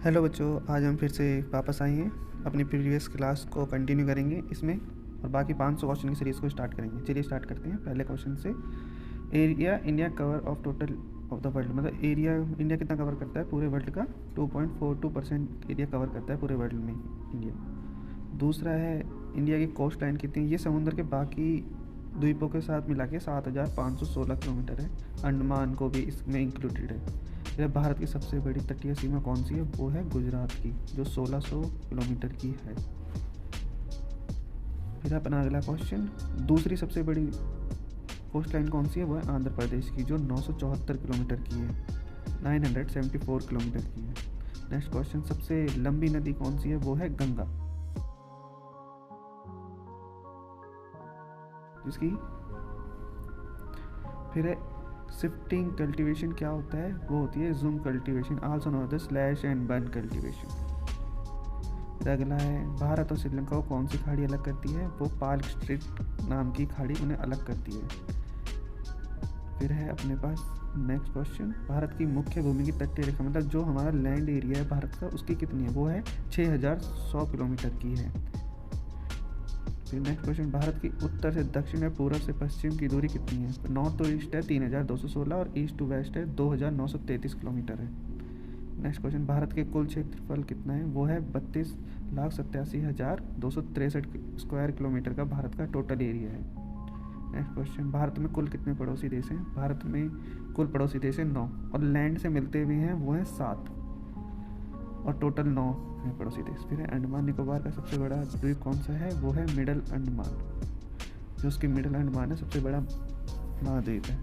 Hello बच्चों, आज हम फिर से वापस आए हैं। अपनी प्रीवियस क्लास को कंटिन्यू करेंगे इसमें और बाकी 500 क्वेश्चन की सीरीज़ को स्टार्ट करेंगे। चलिए स्टार्ट करते हैं पहले क्वेश्चन से। Area India cover of total of the world, मतलब एरिया इंडिया कितना कवर करता है पूरे वर्ल्ड का? 2.42% एरिया कवर करता है पूरे वर्ल्ड में इंडिया। दूसरा है इंडिया की कोस्ट लाइन कितनी है? ये समुद्र के बाकी द्वीपों के साथ मिला के 7,516 किलोमीटर है। अंडमान को भी इसमें इंक्लूडेड है। फिर भारत की सबसे बड़ी तटीय सीमा कौन सी है? वो है गुजरात की, जो 1600 किलोमीटर की है। फिर अपना अगला क्वेश्चन, दूसरी सबसे बड़ी कोस्ट लाइन कौन सी है? वो है आंध्र प्रदेश की, जो 974 किलोमीटर की है, 974 किलोमीटर की है। नेक्स्ट क्वेश्चन, सबसे लंबी नदी कौन सी है? वो है गंगा, जिसकी फिर है शिफ्टिंग कल्टीवेशन क्या होता है? वो होती है jhum cultivation, also known as slash and burn cultivation. फिर अगला है भारत और श्रीलंका को कौन सी खाड़ी अलग करती है? वो पार्क स्ट्रीट नाम की खाड़ी उन्हें अलग करती है। फिर है अपने पास नेक्स्ट क्वेश्चन, भारत की मुख्य भूमि की तटीय रेखा, मतलब जो हमारा लैंड एरिया है भारत का, उसकी कितनी है? वो है 6100 किलोमीटर की है। फिर नेक्स्ट क्वेश्चन, भारत की उत्तर से दक्षिण और पूर्व से पश्चिम की दूरी कितनी है? तो नॉर्थ टू ईस्ट है 3216 और ईस्ट टू वेस्ट है 2933 किलोमीटर है। नेक्स्ट क्वेश्चन, भारत के कुल क्षेत्रफल कितना है? वो है 32,87,263 स्क्वायर किलोमीटर का भारत का टोटल एरिया है। नेक्स्ट क्वेश्चन, भारत में कुल कितने पड़ोसी देश हैं? भारत में कुल पड़ोसी देश हैं 9 और लैंड से मिलते हुए हैं वो हैं 7 और टोटल 9 है पड़ोसी देश। फिर है अंडमान निकोबार का सबसे बड़ा द्वीप कौन सा है? वो है मिडल अंडमान, जो उसकी मिडल अंडमान है सबसे बड़ा महाद्वीप है।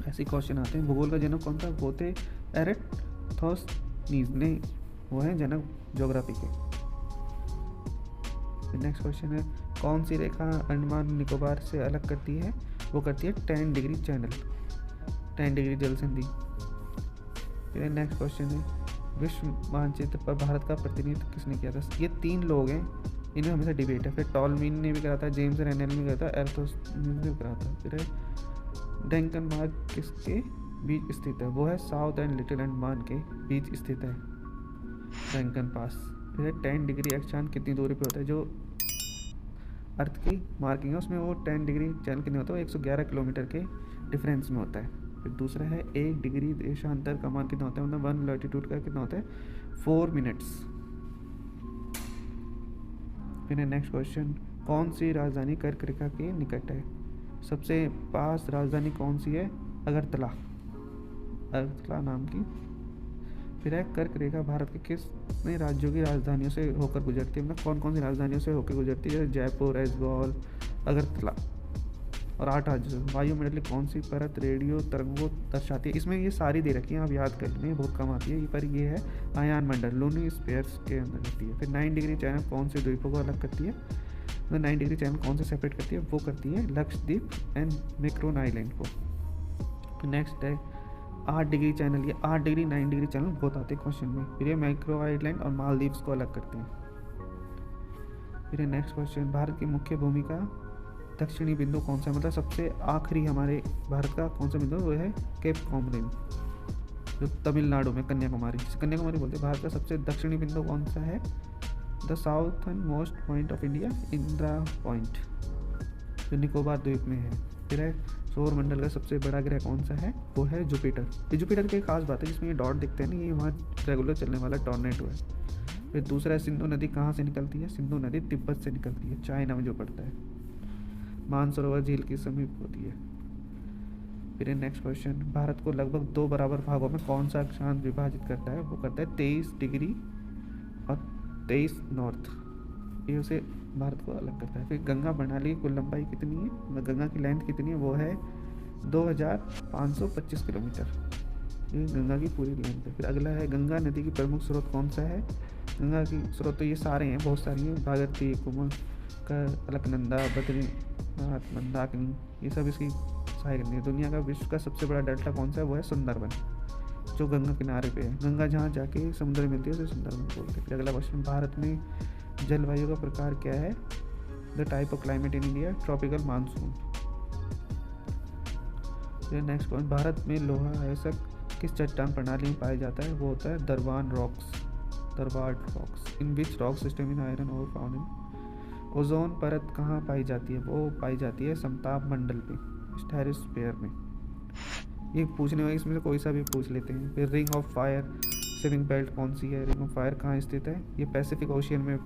ऐसे क्वेश्चन आते हैं। भूगोल का जनक कौन था? वो थे एरिस्टोथेनीज ने, वो हैं जनक ज्योग्राफी के। नेक्स्ट क्वेश्चन है, कौन सी रेखा अंडमान निकोबार से अलग करती है? वो करती है 10 डिग्री चैनल, 10 डिग्री जल संधि। फिर नेक्स्ट क्वेश्चन है, विश्व मानचित्र पर भारत का प्रतिनिधित्व किसने किया था? ये 3 लोग हैं, इनमें हमेशा डिबेट है। फिर टॉलमीन ने भी करा था, जेम्स रेनेल ने करा था, एर्थोस्थिनीज ने भी करा था। फिर डेंकन मार्ग किसके बीच स्थित है? वो है साउथ एंड लिटिल अंडमान के बीच स्थित है, डेंकन पास। फिर 10 डिग्री अक्षांश कितनी दूरी पे होता है? जो अर्थ की मार्किंग है उसमें वो 10 डिग्री चैनल कितने होता है? 111 किलोमीटर के डिफरेंस में होता है। फिर दूसरा है 1 डिग्री देशांतर का मान कितना होता है, मतलब 1 लैटिट्यूड का कितना होता है? 4 मिनट्स। फिर नेक्स्ट क्वेश्चन, कौन सी राजधानी कर्क रेखा के निकट है? सबसे पास राजधानी कौन सी है? अगरतला, अगरतला नाम की। फिर है कर्क रेखा भारत के किस नए राज्यों की राजधानियों से होकर गुजरती है? मतलब कौन कौन सी राजधानियों से होकर गुजरती है? जैसे जयपुर, ऐजवाल, अगरतला और 8 राज्यों। वायुमंडल कौन सी परत रेडियो तरंगों दर्शाती है? इसमें ये सारी दे रखी हैं, आप याद कर लें, बहुत कम आती है, पर ये है आयान मंडल, लूनी स्पेयर्स के अंदर रहती है। फिर 9 डिग्री चैनल कौन से द्वीपों को अलग करती है? तो 9 डिग्री चैनल कौन से सेपरेट करती है? वो करती है लक्षद्वीप एंड मैक्रोन आइलैंड को। फिर नेक्स्ट है 8 डिग्री चैनल, ये 8 डिग्री 9 डिग्री चैनल बहुत आते हैं क्वेश्चन में। फिर ये मैक्रो आइलैंड और मालदीव्स को अलग करते हैं। फिर नेक्स्ट क्वेश्चन, भारत की मुख्य भूमि का दक्षिणी बिंदु कौन सा है? मतलब सबसे आखिरी हमारे भारत का कौन सा बिंदु? वो है केप कॉमरिन, जो तमिलनाडु में कन्याकुमारी, कन्याकुमारी बोलते हैं। भारत का सबसे दक्षिणी बिंदु कौन सा है? The southern most point of India, Indira point, जो निकोबार द्वीप में है। फिर है सौर मंडल का सबसे बड़ा ग्रह कौन सा है? वो है जुपिटर। ये जुपिटर की एक खास बात है, जिसमें ये डॉट दिखते हैं ना, ये वहाँ रेगुलर चलने वाला टॉर्नेडो है। फिर दूसरा है सिंधु नदी कहाँ से निकलती है? सिंधु नदी तिब्बत से निकलती है, चाइना में जो पड़ता है, मानसरोवर झील के समीप होती है। फिर नेक्स्ट क्वेश्चन, भारत को लगभग 2 बराबर भागों में कौन सा अक्षांश विभाजित करता है? वो करता है 23 डिग्री और 23 नॉर्थ, ये उसे भारत को अलग करता है। फिर गंगा प्रणाली की कुल लंबाई कितनी है? गंगा की लेंथ कितनी है? वो है 2525 किलोमीटर, ये गंगा की पूरी लेंथ है। फिर अगला है गंगा नदी की प्रमुख स्रोत कौन सा है? गंगा की स्रोत तो ये सारे हैं, बहुत सारी हैं, भागीरथी, कुमार, अलकनंदा, बद्रीनाथ, मंदाकिनी, ये सब इसकी सहायक नदी है। दुनिया का विश्व का सबसे बड़ा डेल्टा कौन सा है? वो है सुंदरबन, जो गंगा किनारे पे है। गंगा जहाँ जाके समुद्र में मिलती है उसे सुंदरबन बोलते हैं। फिर अगला क्वेश्चन, भारत में जलवायु का प्रकार क्या है? The type of climate in India, tropical monsoon. फिर नेक्स्ट क्वेश्चन, भारत में लोहा अयस्क किस चट्टान प्रणाली में पाया जाता है? वो होता है Dharwar rocks. Dharwar rocks. In which rock system in iron ore found in. Ozone परत कहाँ पाई जाती है? वो पाई जाती है समताप मंडल पे, स्ट्रेटोस्फीयर में। ये पूछने वाले इसमें से कोई सा भी पूछ लेते हैं। फिर ring of fire saving belt कौन सी है? रिंग ऑफ फायर कहाँ स्थित है? ये पैसिफिक ओशियन में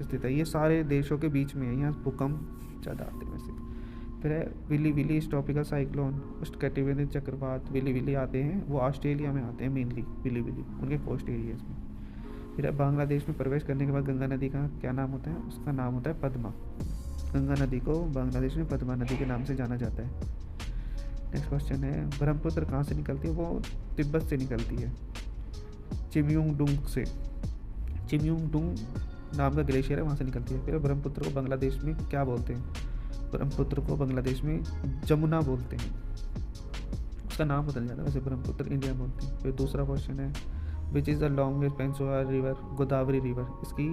स्थित है। ये सारे देशों के बीच में है, यहाँ भूकंप ज़्यादा आते हैं वैसे। फिर है विली विली ट्रॉपिकल साइक्लोन, उष्ण कटिबंधीय चक्रवात। विली विली आते हैं, वो ऑस्ट्रेलिया में आते हैं मेनली, विली विली उनके कोस्ट एरियाज में। फिर है बांग्लादेश में प्रवेश करने के बाद गंगा नदी का क्या नाम होता है? उसका नाम होता है पद्मा। गंगा नदी को बांग्लादेश में पद्मा नदी के नाम से जाना जाता है। नेक्स्ट क्वेश्चन है ब्रह्मपुत्र कहाँ से निकलती है? वो तिब्बत से निकलती है, चिमयुंगडुंग से। चिमयुंगडुंग नाम का ग्लेशियर है, वहाँ से निकलती है। फिर ब्रह्मपुत्र को बांग्लादेश में क्या बोलते हैं? ब्रह्मपुत्र को बांग्लादेश में जमुना बोलते हैं, उसका नाम बदल जाता है, वैसे ब्रह्मपुत्र इंडिया बोलते हैं। फिर दूसरा क्वेश्चन है which is the longest peninsular river? Godavari river, इसकी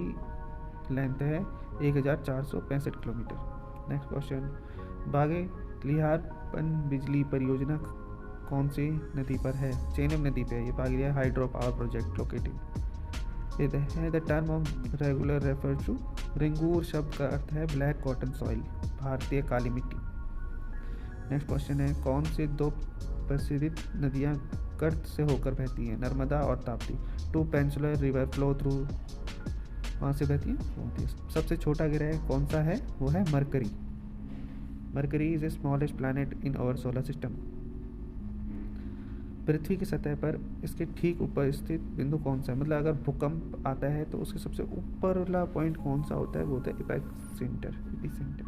लेंथ है 1465 किलोमीटर। नेक्स्ट क्वेश्चन बागे लिहार पन बिजली परियोजना कौन सी नदी पर है? चेनब नदी पे है ये Baglihar hydro power project located. है the term of regular refer to. रिंगूर शब्द का अर्थ है ब्लैक कॉटन सॉइल, भारतीय काली मिट्टी। नेक्स्ट क्वेश्चन है कौन से दो प्रसिद्ध नदियाँ कर्त से होकर बहती हैं? नर्मदा और Tapti. Two peninsular river flow through, वहाँ से बहती है। सबसे छोटा ग्रह कौन सा है? वो है Mercury. Mercury is the smallest planet in our solar system. पृथ्वी की सतह पर इसके ठीक ऊपर स्थित बिंदु कौन सा है? मतलब अगर भूकंप आता है तो उसके सबसे ऊपर वाला पॉइंट कौन सा होता है? वो होता है एपिसेंटर।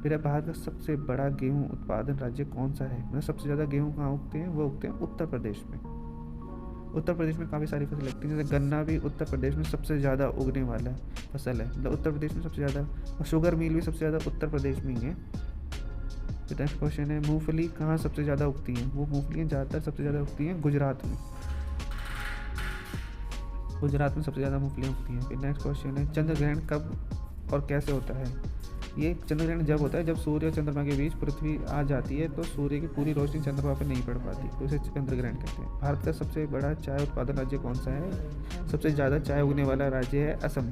फिर भारत का सबसे बड़ा गेहूं उत्पादन राज्य कौन सा है? मतलब सबसे ज़्यादा गेहूं कहाँ उगते हैं? वो उगते हैं उत्तर प्रदेश में। उत्तर प्रदेश में काफ़ी सारी फसल लगती है, जैसे गन्ना भी उत्तर प्रदेश में सबसे ज़्यादा उगने वाला फसल है, मतलब उत्तर प्रदेश में सबसे ज़्यादा। और शुगर मिल भी सबसे ज़्यादा उत्तर प्रदेश में ही है। तो नेक्स्ट क्वेश्चन है मूंगफली कहाँ सबसे ज़्यादा उगती हैं? वो मूंगफलियाँ ज़्यादातर सबसे ज़्यादा उगती हैं गुजरात में। गुजरात में सबसे ज़्यादा मूंगफलियाँ उगती हैं। फिर नेक्स्ट क्वेश्चन है चंद्र ग्रहण कब और कैसे होता है? ये चंद्र ग्रहण जब होता है जब सूर्य और चंद्रमा के बीच पृथ्वी आ जाती है, तो सूर्य की पूरी रोशनी चंद्रमा पर नहीं पड़ पाती, तो इसे चंद्र ग्रहण कहते हैं। भारत का सबसे बड़ा चाय उत्पादन राज्य कौन सा है? सबसे ज़्यादा चाय उगने वाला राज्य है असम।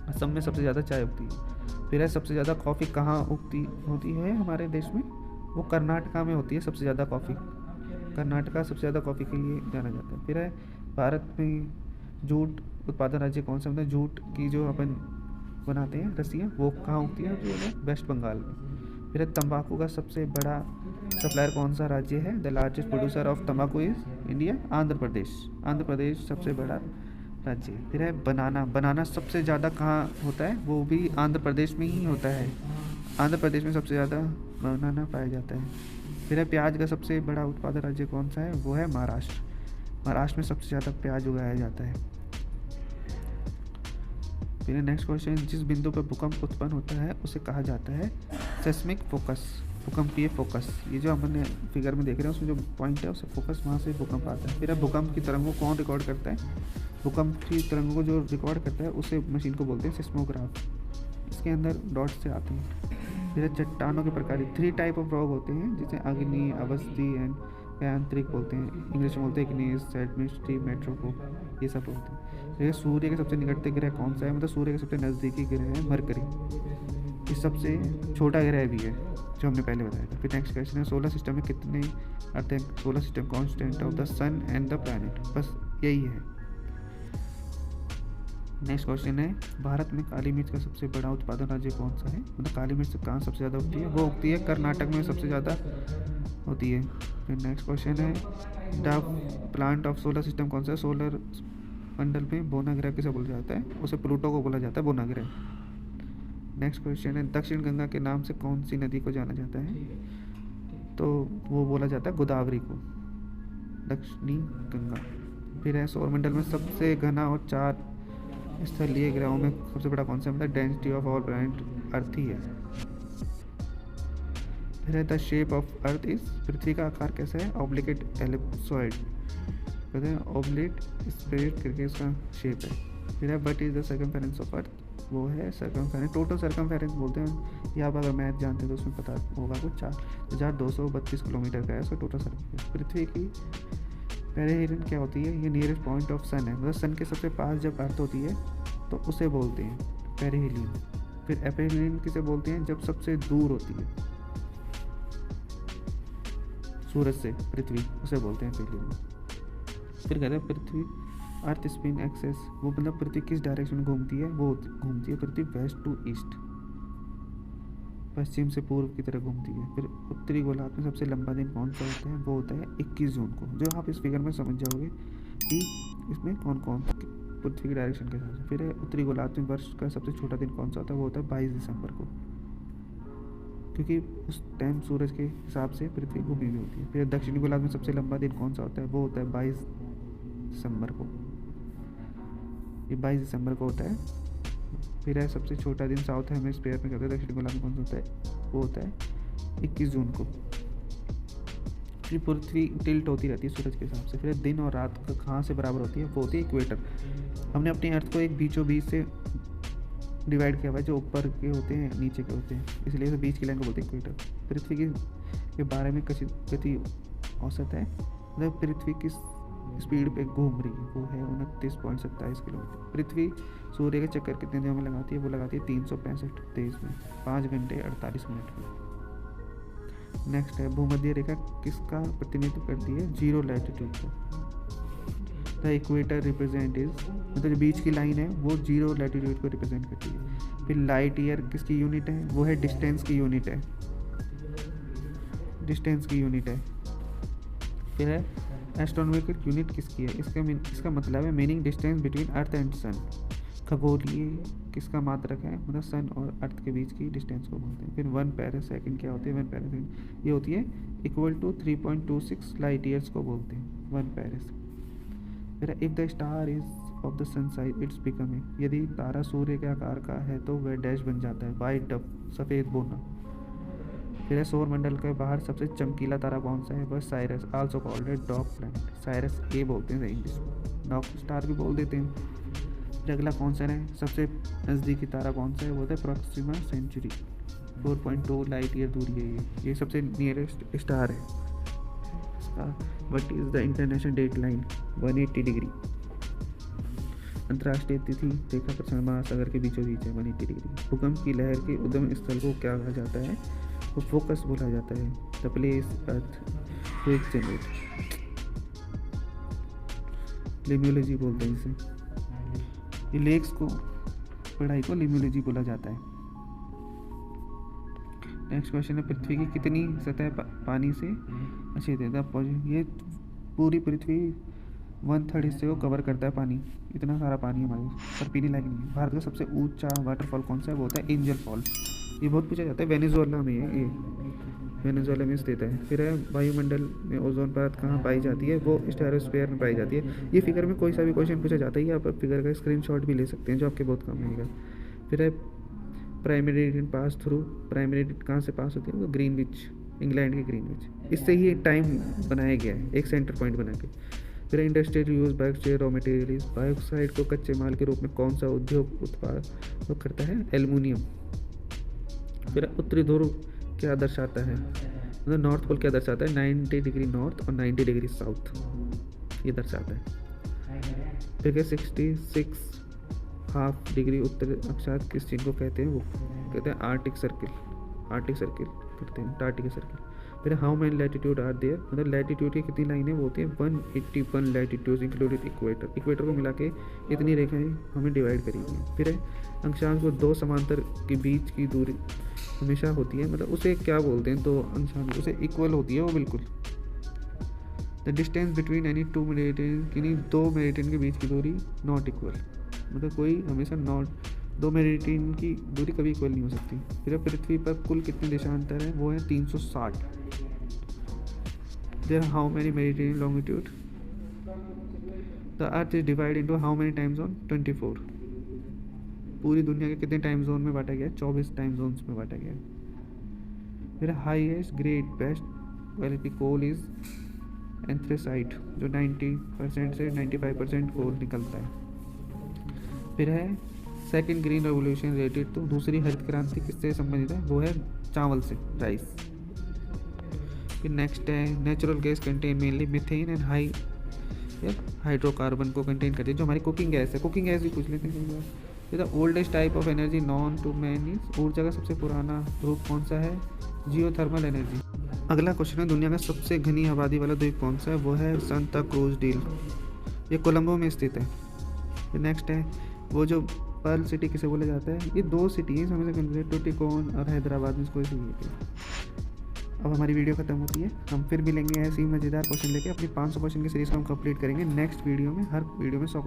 असम में सबसे ज़्यादा चाय उगती है। फिर है सबसे ज़्यादा कॉफ़ी कहाँ उगती होती है हमारे देश में? वो कर्नाटका में होती है सबसे ज़्यादा कॉफ़ी। कर्नाटका सबसे ज़्यादा कॉफ़ी के लिए जाना जाता है। फिर है भारत में जूट उत्पादन राज्य कौन सा? मतलब जूट की जो अपन बनाते हैं रस्सियाँ, वो कहाँ उगती है? जो है वेस्ट बंगाल में। फिर है तंबाकू का सबसे बड़ा सप्लायर कौन सा राज्य है? द लार्जेस्ट प्रोड्यूसर ऑफ तंबाकू इज इंडिया, आंध्र प्रदेश। आंध्र प्रदेश सबसे बड़ा राज्य। फिर है बनाना। बनाना सबसे ज़्यादा कहाँ होता है? वो भी आंध्र प्रदेश में ही होता है। आंध्र प्रदेश में सबसे ज़्यादा बनाना पाया जाता है। फिर है प्याज का सबसे बड़ा उत्पादन राज्य कौन सा है? वो है महाराष्ट्र। महाराष्ट्र में सबसे ज़्यादा प्याज उगाया जाता है। फिर नेक्स्ट क्वेश्चन जिस बिंदु पर भूकंप उत्पन्न होता है उसे कहा जाता है सेस्मिक फोकस, भूकंपीय फोकस। ये जो हमने फिगर में देख रहे हैं उसमें जो पॉइंट है उसे फोकस, वहाँ से भूकंप आता है। फिर भूकंप की तरंगों को कौन रिकॉर्ड करता है? भूकंप की तरंगों को जो रिकॉर्ड करता है उसे मशीन को बोलते हैं सिस्मोग्राफ। इसके अंदर डॉट से आते हैं। फिर चट्टानों के प्रकार 3 टाइप ऑफ रॉक होते हैं, जिसे अग्नि, अवस्थी एंड यांत्रिक बोलते हैं। इंग्लिश में बोलते हैं इग्नियस, सेडिमेंट्री, मेट्रोको, ये सब बोलते हैं। फिर सूर्य के सबसे निकटतम ग्रह कौन सा है? मतलब सूर्य के सबसे नज़दीकी ग्रह है मरकरी। ये सबसे छोटा ग्रह भी है जो हमने पहले बताया था। फिर नेक्स्ट क्वेश्चन है सोलर सिस्टम में कितने अर्थ हैं? Solar system constant of the sun and the planet, बस यही है। नेक्स्ट क्वेश्चन है भारत में काली मिर्च का सबसे बड़ा उत्पादन राज्य कौन सा है? मतलब काली मिर्च कहाँ सबसे ज़्यादा उगती है? वो उगती है कर्नाटक में सबसे ज़्यादा होती है। फिर नेक्स्ट क्वेश्चन है the plant of solar system कौन सा है? सोलर मंडल में बोना ग्रह किसे बोला जाता है? उसे प्लूटो को बोला जाता है, बोना ग्रह। नेक्स्ट क्वेश्चन है दक्षिण गंगा के नाम से कौन सी नदी को जाना जाता है? तो वो बोला जाता है गोदावरी को, दक्षिणी गंगा। फिर है सौरमंडल में सबसे घना और 4 स्थलीय ग्रहों में सबसे बड़ा कौन सा? मतलब density of all planet Earth ही है। फिर है the shape of Earth is, पृथ्वी का आकार कैसा है? ऑब्लिकेट एलिप्सॉइड, कहते हैं ऑब्लिट स्पेरिट करके इसका शेप है। फिर है what is the circumference of earth? वो है सर्कमफेरेंस, टोटल सर्कमफेरेंस बोलते हैं, या आप अगर मैथ जानते हैं तो उसमें पता होगा कुछ 4232 किलोमीटर का है इसका टोटल सर्कमफेरेंस। पृथ्वी की पेरिहेलियन क्या होती है? ये नियरेस्ट पॉइंट ऑफ सन है, मतलब सन के सबसे पास जब अर्थ होती है तो उसे बोलते हैं पेरिहेलियन। फिर एपेरिहेलियन किसे बोलते हैं? जब सबसे दूर होती है सूरज से पृथ्वी, उसे बोलते हैं एपेरिहेलियन। फिर कहते हैं पृथ्वी अर्थ स्पिन एक्सेस, वो मतलब पृथ्वी किस डायरेक्शन में घूमती है? वो घूमती है पृथ्वी वेस्ट टू ईस्ट, पश्चिम से पूर्व की तरह घूमती है। फिर उत्तरी गोलार्ध में सबसे लंबा दिन कौन सा होता है? वो होता है 21 जून को, जो आप इस फिगर में समझ जाओगे कि इसमें कौन कौन पृथ्वी के डायरेक्शन के हिसाब से। फिर है उत्तरी गोलार्ध में वर्ष का सबसे छोटा दिन कौन सा होता है? वो होता है 22 दिसंबर को, क्योंकि उस टाइम सूरज के हिसाब से पृथ्वी घूमी हुई होती है। फिर दक्षिणी गोलार्ध में सबसे लंबा दिन कौन सा होता है? वो होता है 22 दिसंबर को, ये 22 दिसंबर को होता है। फिर है सबसे छोटा दिन साउथ हेमिस्फीयर में कहते हैं दक्षिण गोलार्ध में कौन सा होता है? वो होता है 21 जून को। फिर पृथ्वी टिल्ट होती रहती है सूरज के हिसाब से। फिर दिन और रात का कहाँ से बराबर होती है? वो होती है इक्वेटर। हमने अपनी अर्थ को एक बीचों बीच से डिवाइड किया हुआ है, जो ऊपर के होते हैं नीचे के होते हैं, इसलिए इसे बीच की लाइन को बोलते हैं इक्वेटर। पृथ्वी के बारे में गति औसत है, मतलब पृथ्वी किस स्पीड पे घूम रही है, वो है 29.27 किलोमीटर। पृथ्वी सूर्य के चक्कर कितने दिनों में लगाती है? वो लगाती है 365 डेज में, 5 घंटे 48 मिनट में। नेक्स्ट है भूमध्य रेखा किसका प्रतिनिधित्व करती है? जीरो लैटिट्यूड का। द इक्वेटर रिप्रेजेंट इज, मतलब जो बीच की लाइन है वो जीरो लैटिट्यूड को रिप्रेजेंट करती है। फिर लाइट ईयर किसकी यूनिट है? वो है डिस्टेंस की यूनिट है, डिस्टेंस की यूनिट है। फिर है एस्ट्रोनॉमिकल यूनिट किसकी है? इसका मतलब है meaning distance between Earth and Sun. खगोलीय किसका मात्रक है? मतलब सन और अर्थ के बीच की डिस्टेंस को बोलते हैं। फिर 1 पैरासेकंड क्या होती है? 1 पैरासेकंड ये होती है इक्वल टू 3.26 लाइट ईयर्स को बोलते हैं 1 पैरासेकंड। फिर if the star is of the sun size it's becoming, यदि तारा सूर्य के आकार का है तो वह डैश बन जाता है, वाइट डब, सफ़ेद बोना। फिर सौर मंडल के बाहर सबसे चमकीला तारा कौन सा है? वह Sirius, also called dog planet, Sirius A बोलते हैं इंग्लिश में, डॉग स्टार भी बोल देते हैं। फिर अगला कौन सा है? सबसे नज़दीकी तारा कौन सा है? वो होता है प्रॉक्सिमा सेंचुरी, 4.2 लाइट ईयर दूरी है ये सबसे नियरेस्ट स्टार है। इसका what is the international date line? 180 degree. अंतर्राष्ट्रीय तिथि रेखा प्रसारण महासागर के बीचों बीच है 180 डिग्री। भूकंप की लहर के उद्गम स्थल को क्या कहा जाता है? वो फोकस बोला जाता है, the place earthquake generate, लिम्योलॉजी बोलते हैं इसे। ये लेक्स को पढ़ाई को लिम्योलॉजी बोला जाता है। नेक्स्ट क्वेश्चन है पृथ्वी की कितनी सतह पानी से आच्छादित है? ये पूरी पृथ्वी 1/3 हिस्से को कवर करता है पानी, इतना सारा पानी हमारे पर पीने लायक नहीं है। भारत का सबसे ऊंचा वाटरफॉल कौन सा है? वो होता है एंजल फॉल, ये बहुत पूछा जाता है। वेनेजुएला में है, ये वेनेजुएला में स्थित है। फिर है वायुमंडल में ओजोन परत कहाँ पाई जाती है? वो स्ट्रेटोस्फीयर में पाई जाती है। ये फिगर में कोई सा भी क्वेश्चन पूछा जाता है, आप फिगर का स्क्रीनशॉट भी ले सकते हैं, जो आपके बहुत काम आएगा। फिर है primary radiation pass through, primary कहाँ से पास होती है? वो ग्रीनविच, इंग्लैंड के ग्रीनविच, इससे ही टाइम बनाया गया है, एक सेंटर पॉइंट बना के। फिर इंडस्ट्रियल यूज बायोक्साइड रॉ मटेरियल, बायोक्साइड को कच्चे माल के रूप में कौन सा उद्योग उत्पाद करता है? एल्युमिनियम। फिर उत्तरी ध्रुव क्या दर्शाता है? मतलब नॉर्थ पोल क्या दर्शाता है? 90 डिग्री नॉर्थ और 90 डिग्री साउथ, ये दर्शाता है। फिर 66 हाफ डिग्री उत्तर अक्षांश किस चिन्ह को कहते हैं? वो कहते हैं आर्टिक सर्किल, आर्टिक सर्किल करते हैं, टार्टिक सर्किल। फिर how many latitude are there, मतलब लैटिट्यूड की कितनी लाइनें? वो होती हैं 181 लैटिट्यूड इंक्लूडेड इक्वेटर, इक्वेटर को मिला के इतनी रेखाएं हमें डिवाइड करी हुई हैं। फिर अंशांश को दो समांतर के बीच की दूरी हमेशा होती है, मतलब उसे क्या बोलते हैं? दो अंशांश उसे इक्वल होती है वो बिल्कुल। The distance between any two meridian, किन्हीं दो मेरिडियन के बीच की दूरी नॉट इक्वल, मतलब कोई हमेशा नॉट, दो मेरिडियन की दूरी कभी इक्वल नहीं हो सकती। फिर पृथ्वी पर कुल कितने देशांतर हैं? वो है 360। There how many meridian longitude? The earth is divide into how many time zone? 24। पूरी दुनिया के कितने टाइम जोन में बांटा गया है? 24 टाइम जोन्स में बांटा गया है। फिर highest grade best quality coal is anthracite, जो 90% से 95% कोल निकलता है। फिर है सेकेंड ग्रीन रेवोल्यूशन रिलेटेड, तो दूसरी हरित क्रांति किससे संबंधित है? वो है चावल से, राइस। फिर नेक्स्ट है natural gas contain mainly methane and high ये हाइड्रोकार्बन को कंटेन करती है, जो हमारी कुकिंग गैस है। कुकिंग गैस भी पूछ लेते हैं कई बार। ये the oldest type of energy known to man is, ऊर्जा का सबसे पुराना रूप कौन सा है? Geothermal energy. अगला क्वेश्चन है, दुनिया का सबसे घनी आबादी वाला द्वीप कौन सा है? वो है सांता क्रूज डील, ये कोलंबो में स्थित है। नेक्स्ट है, वो जो पर्ल सिटी किसे बोला जाता है? ये दो सिटी है हमें कंफ्यूज, टुटिकोन और हैदराबाद में इसको इसी। अब हमारी वीडियो खत्म होती है, हम फिर मिलेंगे ऐसे ही मज़ेदार क्वेश्चन लेके। अपनी 500 क्वेश्चन की सीरीज को हम कंप्लीट करेंगे नेक्स्ट वीडियो में। हर वीडियो में 100 क्वेश्चन।